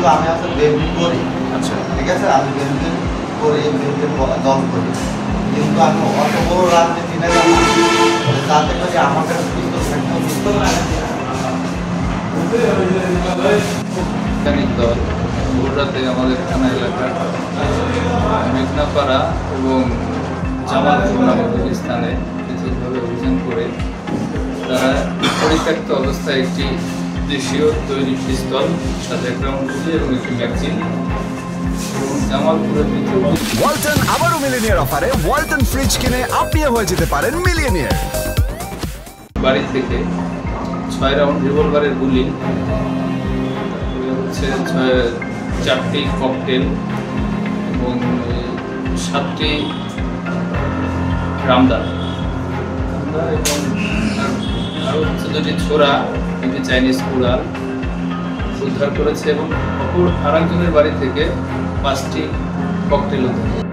কিন্তু আমি আসলে বিএনপি করি। আচ্ছা, ঠিক আছে, আমি বিএনপি করি, বিএনপির দল করি, কিন্তু আমি অত বড় রাজনীতি নেতা না যাতে করে আমার কাছে পিস্তল থাকতেও পিস্তল দল ভোররাতে আমাদের থানা এলাকার মেঘনাপাড়া এবং জামালপুর নামক দুটি স্থানে পৃথকভাবে অভিযান করে তারা পরিত্যক্ত অবস্থায় একটি দেশীয় তৈরি পিস্তল, সাথে এক রাউন্ড গুলি এবং একটি ম্যাগজিন এবং জামালপুরের ওয়ালটন আবারও মিলিনিয়ার অফারে ওয়ালটন ফ্রিজ কিনে আপনিও হয়ে যেতে পারেন মিলিয়নিয়ার। বাড়ি থেকে 6 রাউন্ড রিভলভারের গুলি, হচ্ছে 4টি ককটেল এবং 7টি রামদা এবং আরও হচ্ছে 2টি ছোরা, 2টি চাইনিজ কুড়াল উদ্ধার করেছে এবং অপর আরেকজনের বাড়ি থেকে 5টি ককটেল উদ্ধার।